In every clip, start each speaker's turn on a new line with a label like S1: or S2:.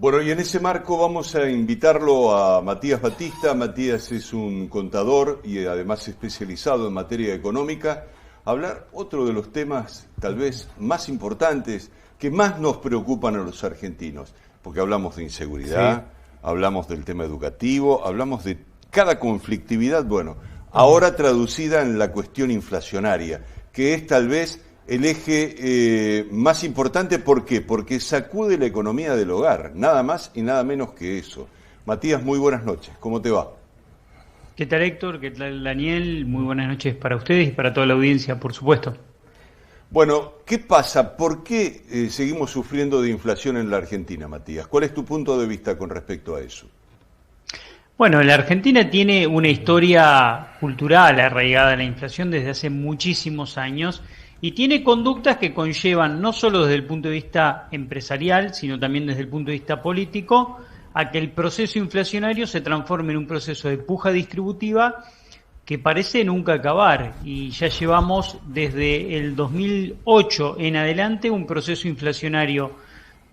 S1: Bueno, y en ese marco vamos a invitarlo a Matías Batista. Matías es un contador y además especializado en materia económica, a hablar otro de los temas tal vez más importantes que más nos preocupan a los argentinos, porque hablamos de inseguridad, hablamos del tema educativo, hablamos de cada conflictividad, bueno, ahora traducida en la cuestión inflacionaria, que es tal vez el eje más importante. ¿Por qué? Porque sacude la economía del hogar, nada más y nada menos que eso. Matías, muy buenas noches, ¿cómo te va?
S2: ¿Qué tal, Héctor? ¿Qué tal, Daniel? Muy buenas noches para ustedes y para toda la audiencia, por supuesto.
S1: Bueno, ¿qué pasa? ¿Por qué seguimos sufriendo de inflación en la Argentina, Matías? ¿Cuál es tu punto de vista con respecto a eso?
S2: Bueno, la Argentina tiene una historia cultural arraigada a la inflación desde hace muchísimos años y tiene conductas que conllevan, no solo desde el punto de vista empresarial, sino también desde el punto de vista político, a que el proceso inflacionario se transforme en un proceso de puja distributiva que parece nunca acabar. Y ya llevamos desde el 2008 en adelante un proceso inflacionario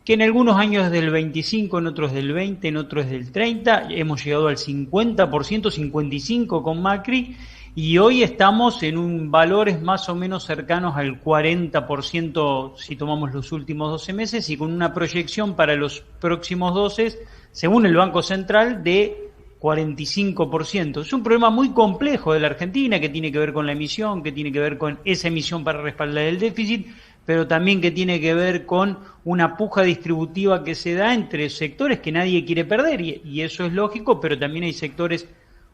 S2: que en algunos años es del 25, en otros del 20, en otros es del 30, hemos llegado al 50%, 55% con Macri, y hoy estamos en un valores más o menos cercanos al 40% si tomamos los últimos 12 meses, y con una proyección para los próximos 12, según el Banco Central, de 45%. Es un problema muy complejo de la Argentina, que tiene que ver con la emisión, que tiene que ver con esa emisión para respaldar el déficit, pero también que tiene que ver con una puja distributiva que se da entre sectores que nadie quiere perder, y eso es lógico, pero también hay sectores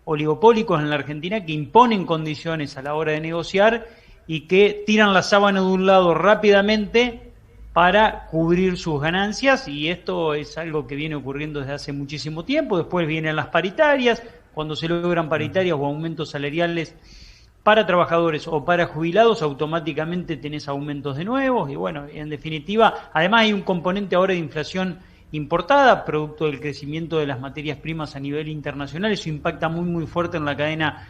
S2: oligopólicos en la Argentina que imponen condiciones a la hora de negociar y que tiran la sábana de un lado rápidamente para cubrir sus ganancias, y esto es algo que viene ocurriendo desde hace muchísimo tiempo. Después vienen las paritarias, cuando se logran paritarias o aumentos salariales para trabajadores o para jubilados, automáticamente tenés aumentos de nuevos, y bueno, en definitiva, además hay un componente ahora de inflación importada, producto del crecimiento de las materias primas a nivel internacional. Eso impacta muy fuerte en la cadena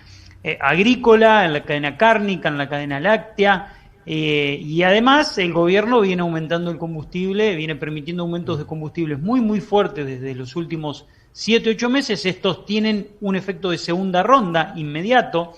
S2: agrícola, en la cadena cárnica, en la cadena láctea, y además el gobierno viene aumentando el combustible, viene permitiendo aumentos de combustibles muy fuertes desde los últimos 7-8 meses. Estos tienen un efecto de segunda ronda inmediato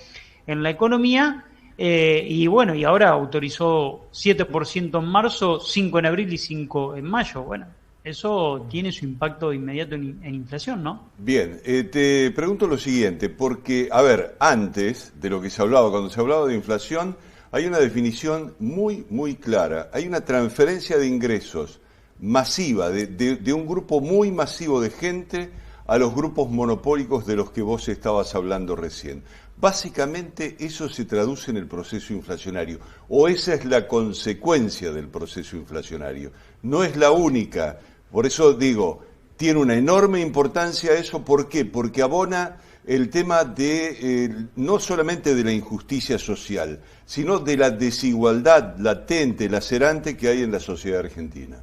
S2: en la economía, y bueno, y ahora autorizó 7% en marzo, 5% en abril y 5% en mayo. Bueno, eso tiene su impacto inmediato en inflación, ¿no?
S1: Bien, te pregunto lo siguiente, porque, a ver, antes de lo que se hablaba, cuando se hablaba de inflación, hay una definición muy clara. Hay una transferencia de ingresos masiva, de un grupo muy masivo de gente a los grupos monopólicos de los que vos estabas hablando recién. Básicamente eso se traduce en el proceso inflacionario, o esa es la consecuencia del proceso inflacionario. No es la única, por eso digo, tiene una enorme importancia eso. ¿Por qué? Porque abona el tema de no solamente de la injusticia social, sino de la desigualdad latente, lacerante que hay en la sociedad argentina.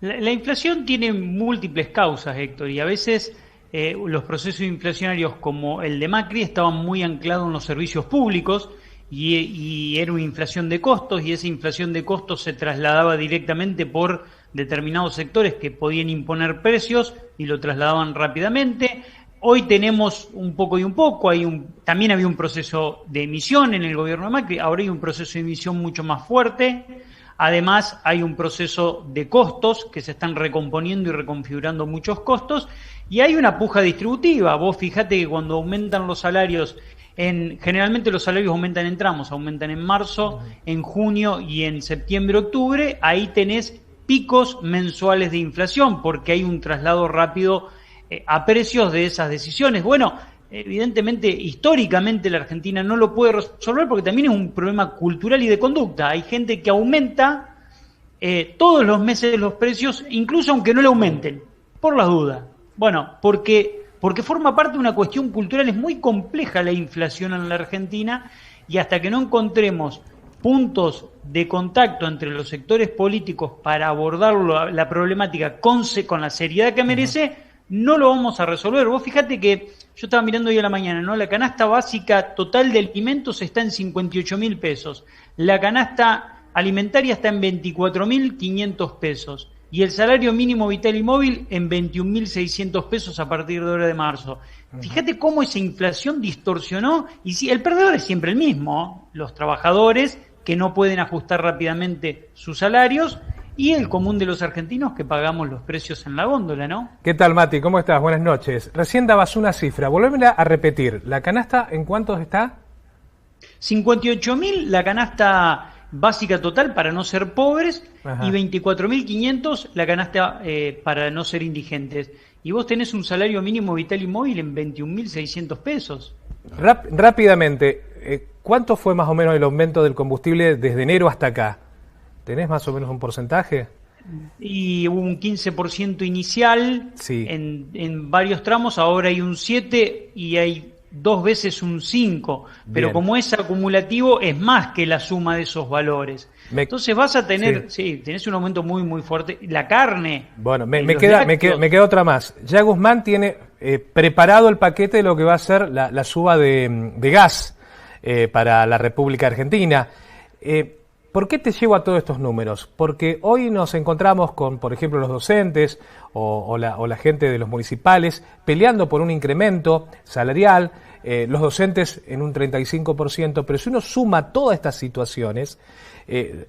S2: La inflación tiene múltiples causas, Héctor, y a veces los procesos inflacionarios como el de Macri estaban muy anclados en los servicios públicos, y era una inflación de costos, y esa inflación de costos se trasladaba directamente por determinados sectores que podían imponer precios y lo trasladaban rápidamente. Hoy tenemos un poco y un poco, también había un proceso de emisión en el gobierno de Macri, ahora hay un proceso de emisión mucho más fuerte. Además, hay un proceso de costos que se están recomponiendo y reconfigurando muchos costos, y hay una puja distributiva. Vos fijate que cuando aumentan los salarios, generalmente los salarios aumentan en tramos, aumentan en marzo, en junio y en septiembre, octubre, ahí tenés picos mensuales de inflación, porque hay un traslado rápido a precios de esas decisiones. Bueno, evidentemente, históricamente la Argentina no lo puede resolver porque también es un problema cultural y de conducta. Hay gente que aumenta todos los meses los precios, incluso aunque no le aumenten, por las dudas. Bueno, porque forma parte de una cuestión cultural. Es muy compleja la inflación en la Argentina, y hasta que no encontremos puntos de contacto entre los sectores políticos para abordar la problemática con la seriedad que merece, no lo vamos a resolver. Vos fíjate que yo estaba mirando hoy a la mañana, ¿no? La canasta básica total de alimentos está en 58.000 pesos. La canasta alimentaria está en 24.500 pesos. y el salario mínimo vital y móvil en 21.600 pesos a partir de ahora de marzo. Fíjate cómo esa inflación distorsionó, y si el perdedor es siempre el mismo, los trabajadores que no pueden ajustar rápidamente sus salarios y el común de los argentinos que pagamos los precios en la góndola, ¿no?
S3: ¿Qué tal, Mati? ¿Cómo estás? Buenas noches. Recién dabas una cifra, volvémela a repetir. ¿La canasta en cuántos está?
S2: 58.000 la canasta básica total para no ser pobres. Ajá. Y 24.500 la canasta para no ser indigentes. Y vos tenés un salario mínimo vital y móvil en 21.600 pesos.
S3: Rápidamente, ¿cuánto fue más o menos el aumento del combustible desde enero hasta acá? ¿Tenés más o menos un porcentaje?
S2: Y hubo un 15% inicial, sí, en varios tramos, ahora hay un 7% y hay 2 veces un 5%, pero bien, como es acumulativo es más que la suma de esos valores. Entonces vas a tener, sí, tenés un aumento muy muy fuerte. La carne...
S3: Bueno, me queda otra más. Ya Guzmán tiene preparado el paquete de lo que va a ser la suba de gas para la República Argentina. ¿Por qué te llevo a todos estos números? Porque hoy nos encontramos con, por ejemplo, los docentes o la gente de los municipales peleando por un incremento salarial, los docentes en un 35%, pero si uno suma todas estas situaciones,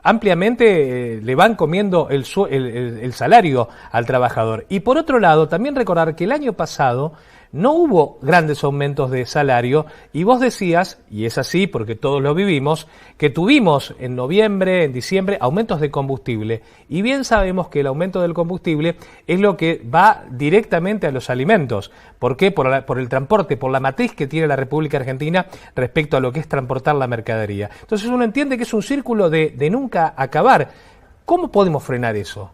S3: ampliamente le van comiendo el salario al trabajador. Y por otro lado, también recordar que el año pasado no hubo grandes aumentos de salario y vos decías, y es así porque todos lo vivimos, que tuvimos en noviembre, en diciembre, aumentos de combustible. Y bien sabemos que el aumento del combustible es lo que va directamente a los alimentos. ¿Por qué? Por el transporte, por la matriz que tiene la República Argentina respecto a lo que es transportar la mercadería. Entonces uno entiende que es un círculo de nunca acabar. ¿Cómo podemos frenar eso?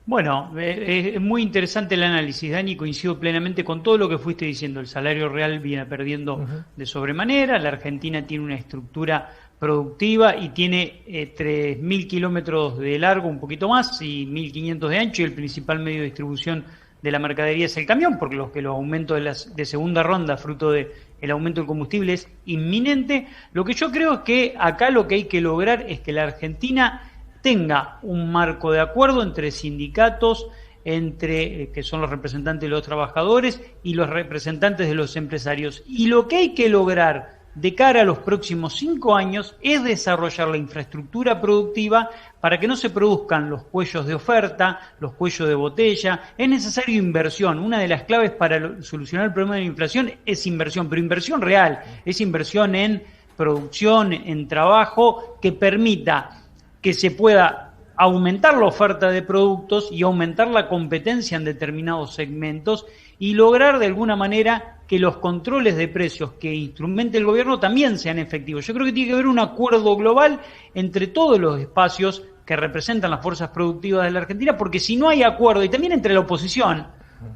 S2: Bueno, es muy interesante el análisis, Dani, coincido plenamente con todo lo que fuiste diciendo. El salario real viene perdiendo de sobremanera, la Argentina tiene una estructura productiva y tiene 3.000 kilómetros de largo, un poquito más, y 1.500 de ancho, y el principal medio de distribución de la mercadería es el camión, porque los aumentos de segunda ronda, fruto del aumento del combustible, es inminente. Lo que yo creo es que acá lo que hay que lograr es que la Argentina tenga un marco de acuerdo entre sindicatos, que son los representantes de los trabajadores y los representantes de los empresarios. Y lo que hay que lograr de cara a los próximos 5 años es desarrollar la infraestructura productiva para que no se produzcan los cuellos de oferta, los cuellos de botella. Es necesario inversión. Una de las claves para solucionar el problema de la inflación es inversión, pero inversión real, es inversión en producción, en trabajo, que permita que se pueda aumentar la oferta de productos y aumentar la competencia en determinados segmentos y lograr de alguna manera que los controles de precios que instrumente el gobierno también sean efectivos. Yo creo que tiene que haber un acuerdo global entre todos los espacios que representan las fuerzas productivas de la Argentina, porque si no hay acuerdo, y también entre la oposición,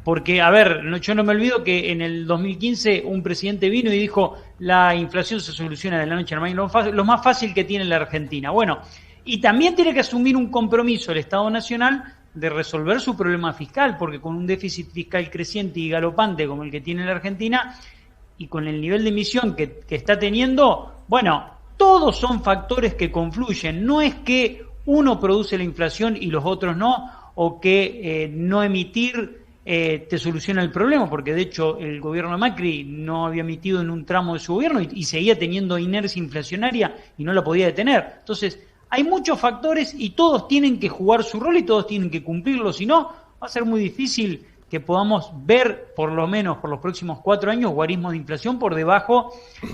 S2: porque, a ver, yo no me olvido que en el 2015 un presidente vino y dijo la inflación se soluciona de la noche a la mañana, lo más fácil que tiene la Argentina. Bueno, y también tiene que asumir un compromiso el Estado Nacional de resolver su problema fiscal, porque con un déficit fiscal creciente y galopante como el que tiene la Argentina y con el nivel de emisión que está teniendo, bueno, todos son factores que confluyen. No es que uno produce la inflación y los otros no, o que no emitir te soluciona el problema, porque de hecho el gobierno de Macri no había emitido en un tramo de su gobierno y seguía teniendo inercia inflacionaria y no la podía detener. Entonces, hay muchos factores y todos tienen que jugar su rol y todos tienen que cumplirlo, si no, va a ser muy difícil que podamos ver, por lo menos por los próximos 4 años, guarismos de inflación por debajo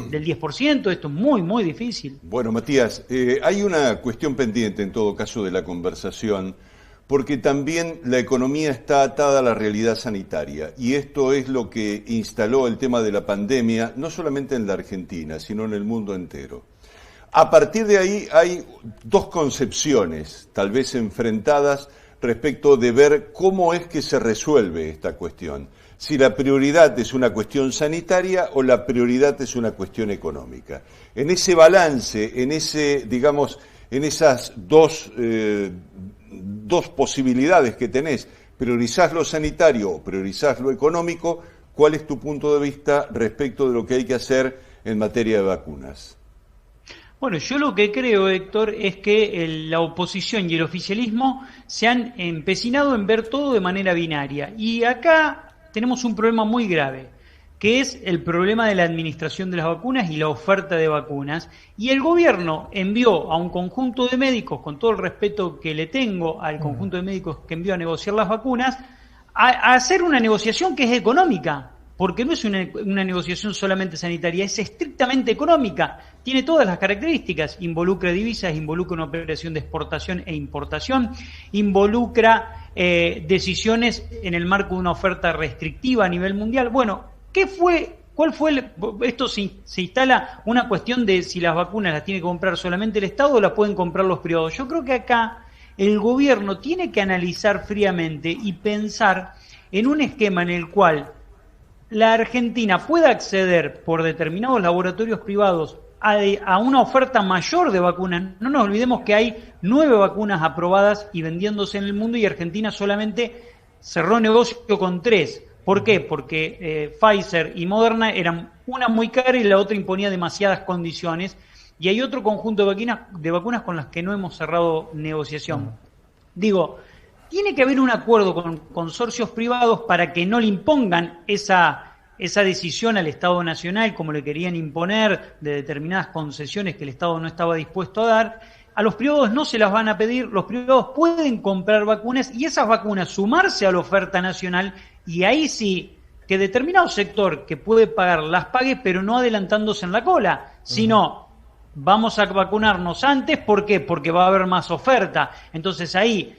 S2: del 10%. Esto es muy, muy difícil.
S1: Bueno, Matías, hay una cuestión pendiente en todo caso de la conversación, porque también la economía está atada a la realidad sanitaria, y esto es lo que instaló el tema de la pandemia, no solamente en la Argentina, sino en el mundo entero. A partir de ahí hay 2 concepciones, tal vez enfrentadas, respecto de ver cómo es que se resuelve esta cuestión. Si la prioridad es una cuestión sanitaria o la prioridad es una cuestión económica. En ese balance, en esas dos posibilidades que tenés, priorizás lo sanitario o priorizás lo económico, ¿cuál es tu punto de vista respecto de lo que hay que hacer en materia de vacunas?
S2: Bueno, yo lo que creo, Héctor, es que la oposición y el oficialismo se han empecinado en ver todo de manera binaria. Y acá tenemos un problema muy grave, que es el problema de la administración de las vacunas y la oferta de vacunas. Y el gobierno envió a un conjunto de médicos, con todo el respeto que le tengo al conjunto de médicos que envió a negociar las vacunas, a hacer una negociación que es económica. Porque no es una negociación solamente sanitaria, es estrictamente económica. Tiene todas las características. Involucra divisas, involucra una operación de exportación e importación, involucra decisiones en el marco de una oferta restrictiva a nivel mundial. Bueno, ¿cuál fue esto se instala una cuestión de si las vacunas las tiene que comprar solamente el Estado o las pueden comprar los privados? Yo creo que acá el gobierno tiene que analizar fríamente y pensar en un esquema en el cual la Argentina pueda acceder por determinados laboratorios privados a una oferta mayor de vacunas. No nos olvidemos que hay 9 vacunas aprobadas y vendiéndose en el mundo y Argentina solamente cerró negocio con 3. ¿Por qué? Porque Pfizer y Moderna eran una muy cara y la otra imponía demasiadas condiciones y hay otro conjunto de vacunas con las que no hemos cerrado negociación. Digo, tiene que haber un acuerdo con consorcios privados para que no le impongan esa decisión al Estado Nacional, como le querían imponer, de determinadas concesiones que el Estado no estaba dispuesto a dar. A los privados no se las van a pedir, los privados pueden comprar vacunas y esas vacunas sumarse a la oferta nacional y ahí sí, que determinado sector que puede pagar las pague, pero no adelantándose en la cola, sino vamos a vacunarnos antes, ¿por qué? Porque va a haber más oferta. Entonces ahí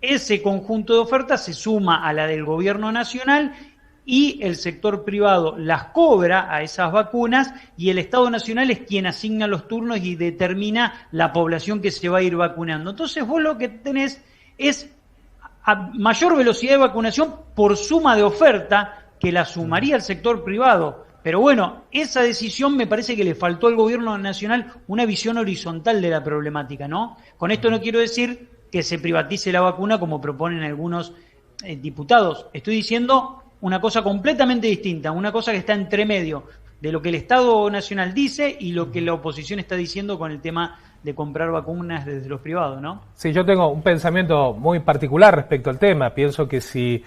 S2: ese conjunto de ofertas se suma a la del gobierno nacional y el sector privado las cobra a esas vacunas y el Estado Nacional es quien asigna los turnos y determina la población que se va a ir vacunando. Entonces vos lo que tenés es a mayor velocidad de vacunación por suma de oferta que la sumaría el sector privado. Pero bueno, esa decisión me parece que le faltó al gobierno nacional una visión horizontal de la problemática, ¿no? Con esto no quiero decir que se privatice la vacuna como proponen algunos diputados. Estoy diciendo una cosa completamente distinta, una cosa que está entre medio de lo que el Estado Nacional dice y lo que la oposición está diciendo con el tema de comprar vacunas desde los privados, ¿no?
S3: Sí, yo tengo un pensamiento muy particular respecto al tema. Pienso que si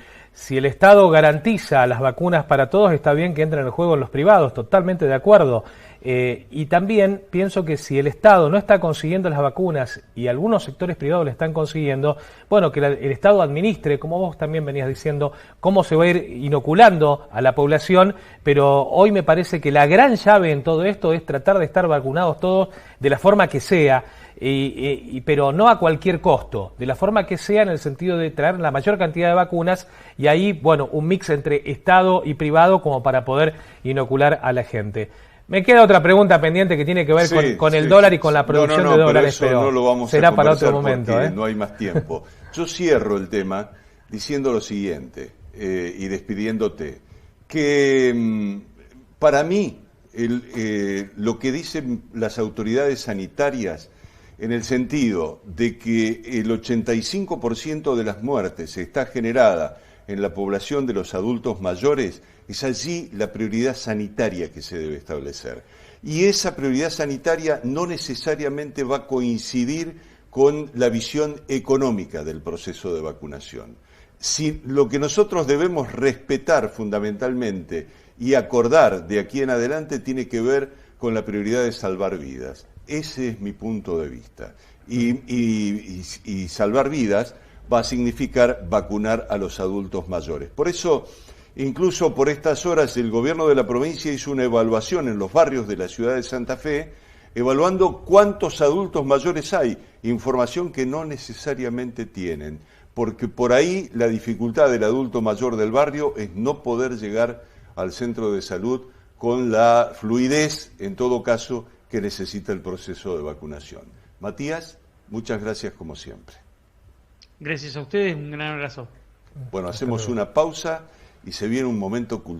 S3: el Estado garantiza las vacunas para todos, está bien que entren en el juego los privados, totalmente de acuerdo. Y también pienso que si el Estado no está consiguiendo las vacunas y algunos sectores privados le están consiguiendo, bueno, que el Estado administre, como vos también venías diciendo, cómo se va a ir inoculando a la población, pero hoy me parece que la gran llave en todo esto es tratar de estar vacunados todos de la forma que sea, pero no a cualquier costo, de la forma que sea en el sentido de traer la mayor cantidad de vacunas y ahí, bueno, un mix entre Estado y privado como para poder inocular a la gente. Me queda otra pregunta pendiente que tiene que ver con el dólar y con la producción de dólares, pero
S1: no lo vamos
S3: será
S1: a
S3: para otro momento.
S1: No hay más tiempo. Yo cierro el tema diciendo lo siguiente y despidiéndote, que para mí lo que dicen las autoridades sanitarias en el sentido de que el 85% de las muertes está generada en la población de los adultos mayores, es allí la prioridad sanitaria que se debe establecer. Y esa prioridad sanitaria no necesariamente va a coincidir con la visión económica del proceso de vacunación. Si lo que nosotros debemos respetar fundamentalmente y acordar de aquí en adelante tiene que ver con la prioridad de salvar vidas. Ese es mi punto de vista. Y salvar vidas va a significar vacunar a los adultos mayores. Por eso, incluso por estas horas, el gobierno de la provincia hizo una evaluación en los barrios de la ciudad de Santa Fe, evaluando cuántos adultos mayores hay, información que no necesariamente tienen, porque por ahí la dificultad del adulto mayor del barrio es no poder llegar al centro de salud con la fluidez, en todo caso, que necesita el proceso de vacunación. Matías, muchas gracias como siempre.
S2: Gracias a ustedes, un gran abrazo.
S1: Bueno, hacemos una pausa y se viene un momento cultural.